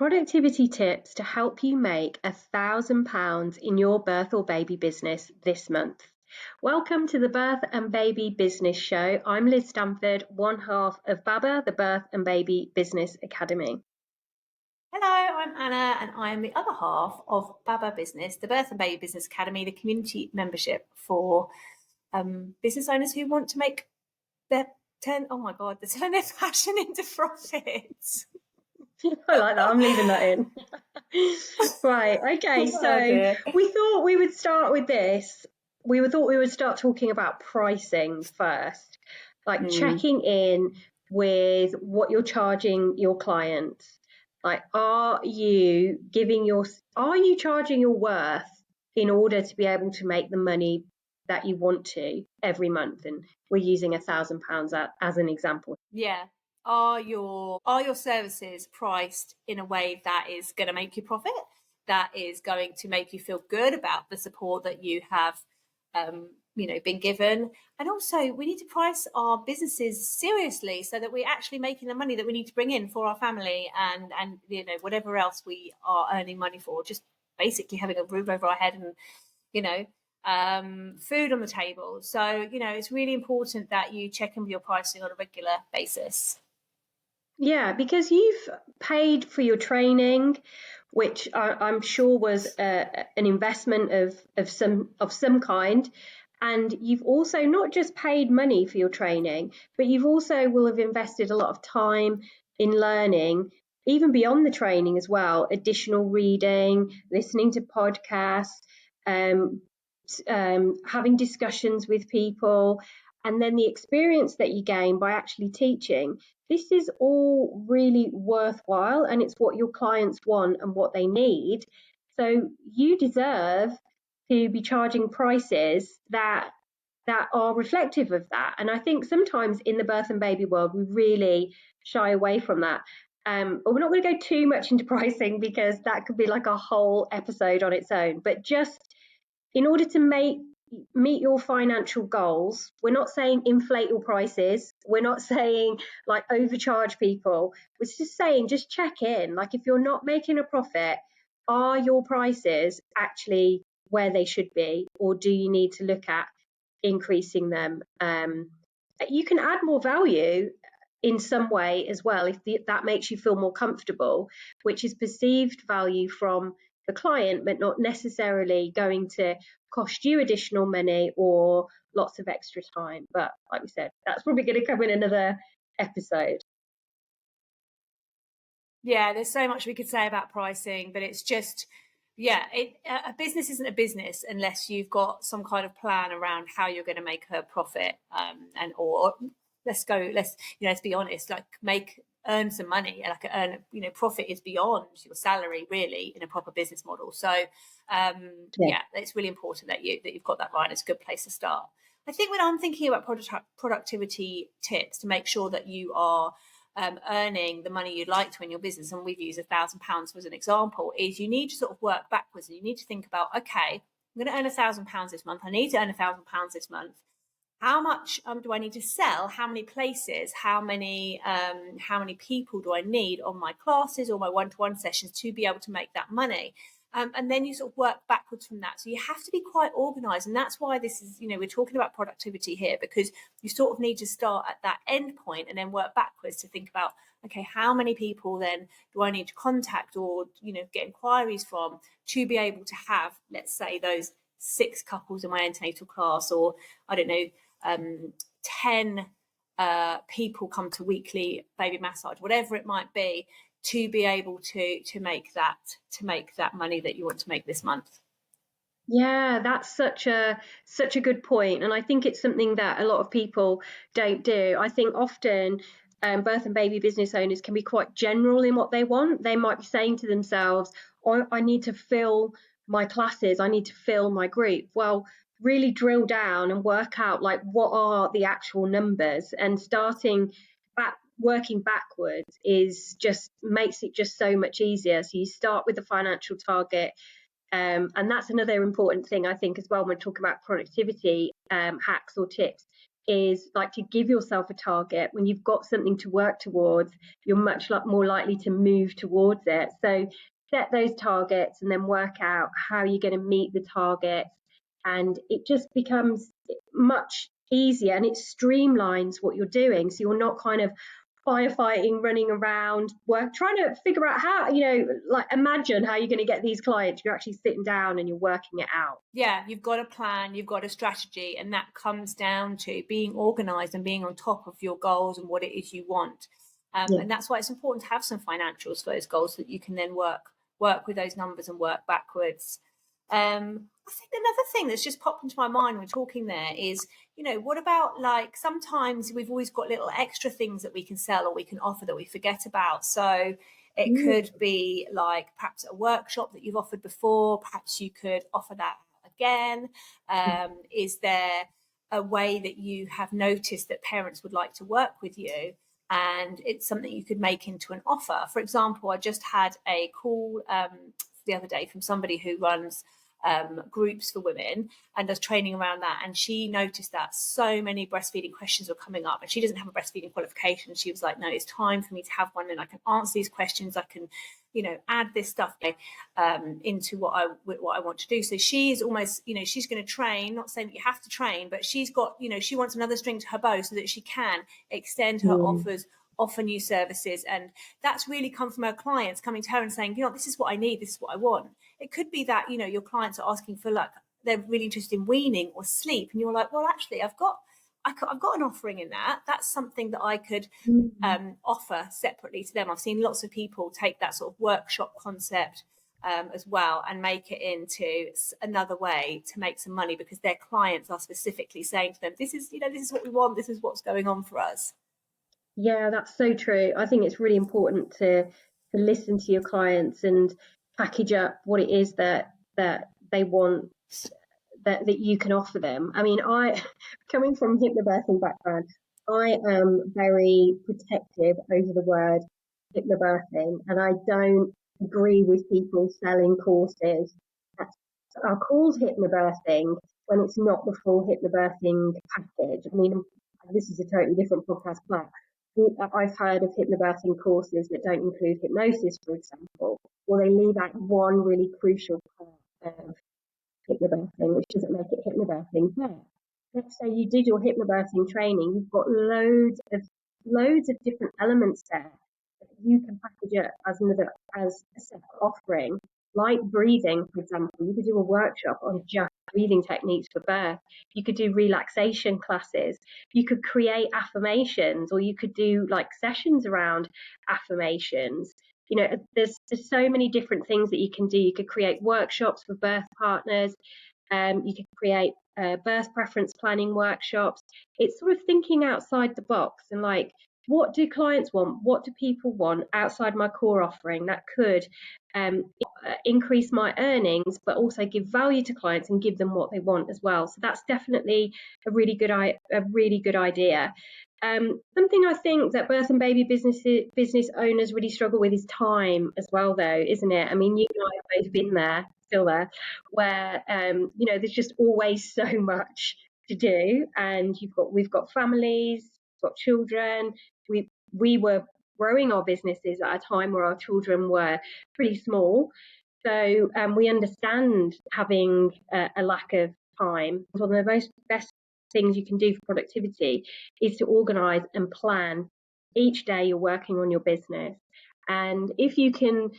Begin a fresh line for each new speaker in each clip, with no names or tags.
productivity tips to help you make £1,000 in your birth or baby business this month. Welcome to the Birth and Baby Business Show. I'm Liz Stamford, one half of BABA, the Birth and Baby Business Academy.
Hello, I'm Anna, and I am the other half of BABA Business, the Birth and Baby Business Academy, the community membership for business owners who want to make turn their passion into profits.
I like that. I'm leaving that in. Right. Okay. So we thought we would start with this. We thought we would start talking about pricing first, like checking in with what you're charging your clients. Like, are you charging your worth in order to be able to make the money that you want to every month? And we're using £1,000 as an example.
Yeah. Are your services priced in a way that is going to make you profit, that is going to make you feel good about the support that you have been given? And also, we need to price our businesses seriously so that we're actually making the money that we need to bring in for our family and whatever else we are earning money for, just basically having a roof over our head and food on the table. So it's really important that you check in with your pricing on a regular basis.
Yeah, because you've paid for your training, which I'm sure was an investment of some kind. And you've also not just paid money for your training, but you've also will have invested a lot of time in learning, even beyond the training as well, additional reading, listening to podcasts, having discussions with people, and then the experience that you gain by actually teaching. This is all really worthwhile, and it's what your clients want and what they need. So you deserve to be charging prices that are reflective of that. And I think sometimes in the birth and baby world, we really shy away from that. But we're not going to go too much into pricing because that could be like a whole episode on its own. But just in order to meet your financial goals, we're not saying inflate your prices. We're not saying like overcharge people. We're just saying just check in. Like, if you're not making a profit, are your prices actually where they should be, or do you need to look at increasing them? You can add more value in some way as well if that makes you feel more comfortable, which is perceived value from the client, but not necessarily going to cost you additional money or lots of extra time. But like we said, that's probably going to come in another episode.
Yeah, there's so much we could say about pricing, but it's just, a business isn't a business unless you've got some kind of plan around how you're going to make a profit. Let's be honest, like earn some money. Like profit is beyond your salary really in a proper business model. So it's really important that you've got that right. It's a good place to start. I think when I'm thinking about productivity tips to make sure that you are earning the money you'd like to in your business, and we've used £1,000 as an example, is you need to sort of work backwards, and you need to think about, okay, I'm going to earn £1,000 this month. I need to earn £1,000 this month. How much do I need to sell? How many places? How many people do I need on my classes or my one-to-one sessions to be able to make that money? And then you sort of work backwards from that. So you have to be quite organised. And that's why this is, we're talking about productivity here, because you sort of need to start at that end point and then work backwards to think about, okay, how many people then do I need to contact or, get inquiries from to be able to have, let's say, those 6 couples in my antenatal class, or I don't know, 10 people come to weekly baby massage, whatever it might be, to be able to make that money that you want to make this month.
Yeah, that's such a good point, and I think it's something that a lot of people don't do. I think often birth and baby business owners can be quite general in what they want. They might be saying to themselves, oh, I need to fill my classes, I need to fill my group. Well, really drill down and work out like what are the actual numbers, and working backwards makes it just so much easier. So you start with the financial target, and that's another important thing I think as well when talking about productivity hacks or tips. is like to give yourself a target. When you've got something to work towards, you're much more likely to move towards it. So set those targets and then work out how you're going to meet the targets, and it just becomes much easier, and it streamlines what you're doing, so you're not kind of firefighting, running around, work, trying to figure out how, like imagine how you're going to get these clients. You're actually sitting down and you're working it out.
Yeah, you've got a plan, you've got a strategy, and that comes down to being organized and being on top of your goals and what it is you want.
Yeah.
And that's why it's important to have some financials for those goals, so that you can then work with those numbers and work backwards. I think another thing that's just popped into my mind when talking there is, what about, like, sometimes we've always got little extra things that we can sell or we can offer that we forget about. So it could be like perhaps a workshop that you've offered before, perhaps you could offer that again. Is there a way that you have noticed that parents would like to work with you, and it's something you could make into an offer? For example, I just had a call the other day from somebody who runs groups for women and does training around that, and she noticed that so many breastfeeding questions were coming up, and she doesn't have a breastfeeding qualification. She was like, no, it's time for me to have one, and I can answer these questions, I can add this stuff into what I want to do. So she is almost, she's going to train, not saying that you have to train, but she's got, she wants another string to her bow so that she can extend her offers, offer new services. And that's really come from her clients coming to her and saying, this is what I need, this is what I want. It could be that, your clients are asking for, like, they're really interested in weaning or sleep, and you're like, well, actually, I've got an offering in that. That's something that I could offer separately to them. I've seen lots of people take that sort of workshop concept as well and make it into another way to make some money, because their clients are specifically saying to them, this is what we want, this is what's going on for us.
Yeah, that's so true. I think it's really important to listen to your clients and package up what it is that they want, that you can offer them. I mean, I coming from hypnobirthing background, I am very protective over the word hypnobirthing, and I don't agree with people selling courses that are called hypnobirthing when it's not the full hypnobirthing package. I mean, this is a totally different podcast, but I've heard of hypnobirthing courses that don't include hypnosis, for example, or they leave out one really crucial part of hypnobirthing, which doesn't make it hypnobirthing. But let's say you did your hypnobirthing training, you've got loads of different elements there that you can package it as a separate offering, like breathing, for example. You could do a workshop on just breathing techniques for birth. You could do relaxation classes. You could create affirmations, or you could do like sessions around affirmations. There's so many different things that you can do. You could create workshops for birth partners. You could create birth preference planning workshops. It's sort of thinking outside the box and, like, what do clients want? What do people want outside my core offering that could increase my earnings, but also give value to clients and give them what they want as well. So that's definitely a really good idea. Something I think that birth and baby business owners really struggle with is time as well, though, isn't it? I mean, you and I have both been there, still there, where there's just always so much to do, and we've got families, we've got children. We were growing our businesses at a time where our children were pretty small, so we understand having a lack of time. One of the best things you can do for productivity is to organise and plan each day you're working on your business. And if you can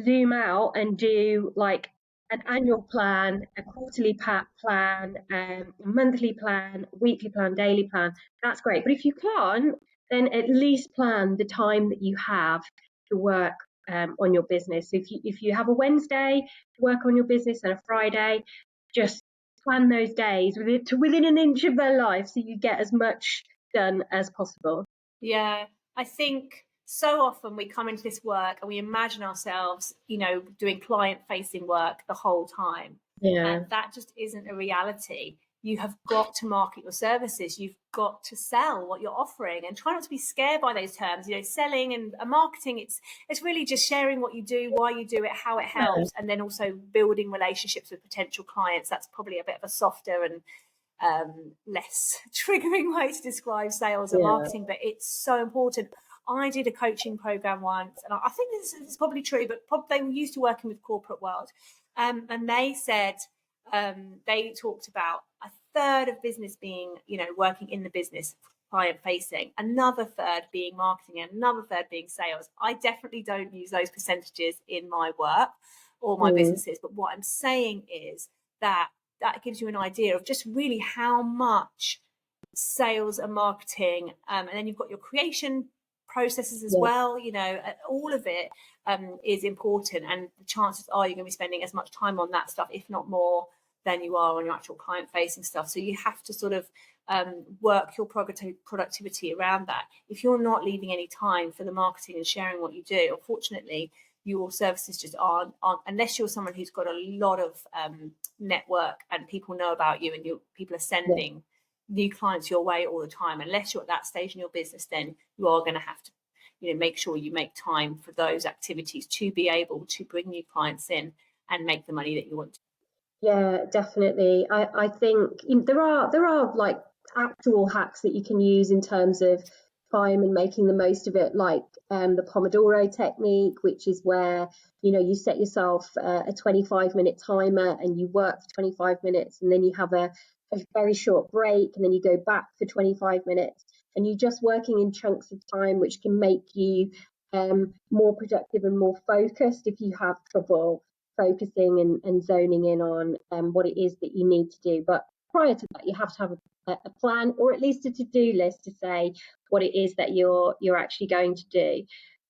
zoom out and do like an annual plan, a quarterly plan, a monthly plan, weekly plan, daily plan, that's great. But if you can't, then at least plan the time that you have to work on your business. So if you have a Wednesday to work on your business and a Friday, just plan those days within an inch of their life, so you get as much done as possible.
Yeah, I think so often we come into this work and we imagine ourselves, doing client-facing work the whole time.
Yeah.
And that just isn't a reality. You have got to market your services. You've got to sell what you're offering, and try not to be scared by those terms. Selling and marketing, it's really just sharing what you do, why you do it, how it helps, and then also building relationships with potential clients. That's probably a bit of a softer and less triggering way to describe sales and
Yeah.
marketing, but it's so important. I did a coaching program once, and I think this is probably true, but they were used to working with corporate world, and they said they talked about a third of business being, working in the business, client facing, another third being marketing, and another third being sales. I definitely don't use those percentages in my work or my businesses, but what I'm saying is that gives you an idea of just really how much sales and marketing, and then you've got your creation processes as well, all of it is important, and the chances are you're going to be spending as much time on that stuff, if not more, than you are on your actual client facing stuff. So you have to sort of work your productivity around that. If you're not leaving any time for the marketing and sharing what you do, unfortunately your services just aren't unless you're someone who's got a lot of network and people know about you, and people are sending new clients your way all the time. Unless you're at that stage in your business, then you are going to have to make sure you make time for those activities to be able to bring new clients in and make the money that you want to.
Yeah, definitely. I think there are like actual hacks that you can use in terms of time and making the most of it, like the Pomodoro technique, which is where you set yourself a 25-minute timer and you work for 25 minutes, and then you have a very short break, and then you go back for 25 minutes, and you're just working in chunks of time, which can make you more productive and more focused if you have trouble focusing and zoning in on what it is that you need to do. But prior to that, you have to have a plan, or at least a to-do list, to say what it is that you're actually going to do.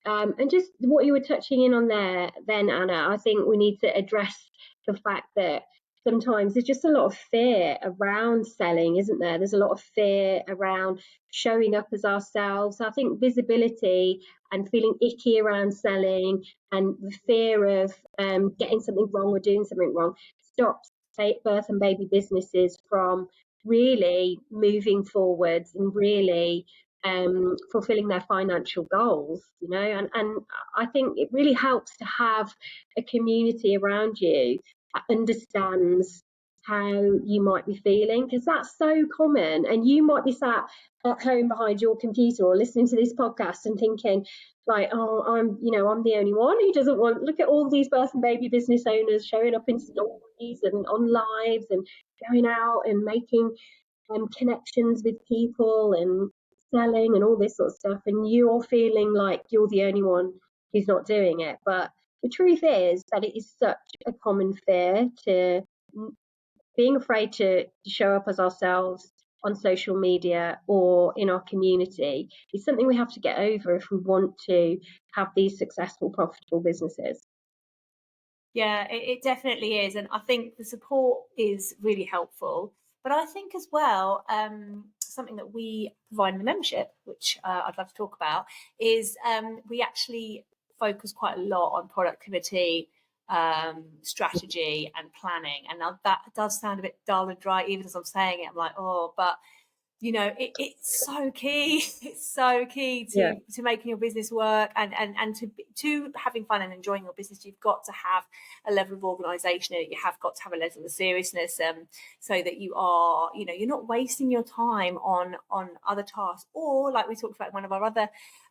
And just what you were touching in on there then, Anna, I think we need to address the fact that sometimes there's just a lot of fear around selling, isn't there? There's a lot of fear around showing up as ourselves. I think visibility and feeling icky around selling, and the fear of getting something wrong or doing something wrong, stops birth and baby businesses from really moving forwards and really fulfilling their financial goals, and I think it really helps to have a community around you that understands how you might be feeling, because that's so common. And you might be sat at home behind your computer or listening to this podcast and thinking like, oh, I'm the only one who doesn't want, look at all these birth and baby business owners showing up in stories and on lives and going out and making connections with people and selling and all this sort of stuff, and you're feeling like you're the only one who's not doing it. But the truth is that it is such a common fear to being afraid to show up as ourselves on social media or in our community. Is something we have to get over if we want to have these successful, profitable businesses.
Yeah, it definitely is. And I think the support is really helpful. But I think as well, something that we provide in the membership, which I'd love to talk about, is we actually focus quite a lot on productivity, strategy and planning. And now that does sound a bit dull and dry, even as I'm saying it. I'm like, oh, but it's so key. It's so key to making your business work and to having fun and enjoying your business. You've got to have a level of organisation in it. You have got to have a level of seriousness, so that you are, you're not wasting your time on other tasks, or like we talked about in one of our other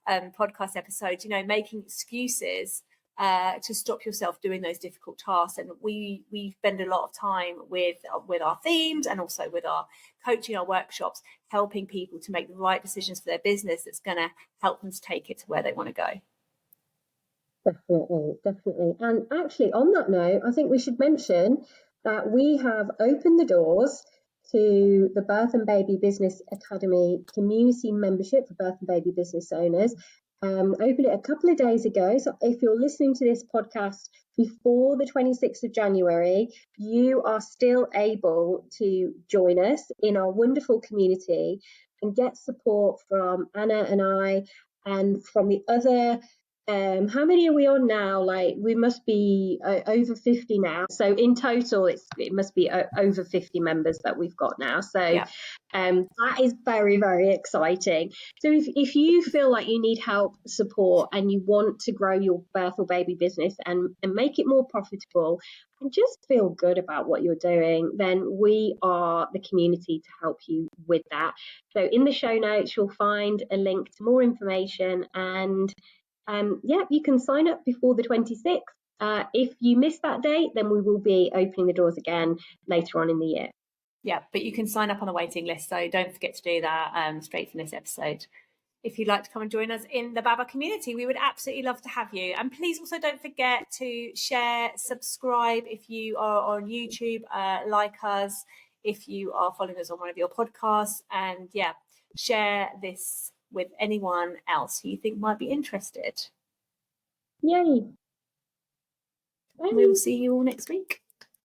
podcast episodes, making excuses to stop yourself doing those difficult tasks. And we spend a lot of time with our themes, and also with our coaching, our workshops, helping people to make the right decisions for their business that's going to help them to take it to where they want to go.
Definitely. And actually, on that note, I think we should mention that we have opened the doors to the Birth and Baby Business Academy community membership for birth and baby business owners. Opened it a couple of days ago. So if you're listening to this podcast before the 26th of January, you are still able to join us in our wonderful community and get support from Anna and I, and from the other How many are we on now? Like, we must be over 50 now. So in total, it must be over 50 members that we've got now. So
Yeah.
that is very, very exciting. So if you feel like you need help, support, and you want to grow your birth or baby business and make it more profitable and just feel good about what you're doing, then we are the community to help you with that. So in the show notes, you'll find a link to more information, and yeah, you can sign up before the 26th. If you miss that date, then we will be opening the doors again later on in the year.
Yeah, but you can sign up on the waiting list, so don't forget to do that straight from this episode. If you'd like to come and join us in the Baba community, we would absolutely love to have you. And please also don't forget to share, subscribe if you are on YouTube, like us if you are following us on one of your podcasts, and yeah, share this with anyone else who you think might be interested.
Yay! Bye.
We will see you all next week.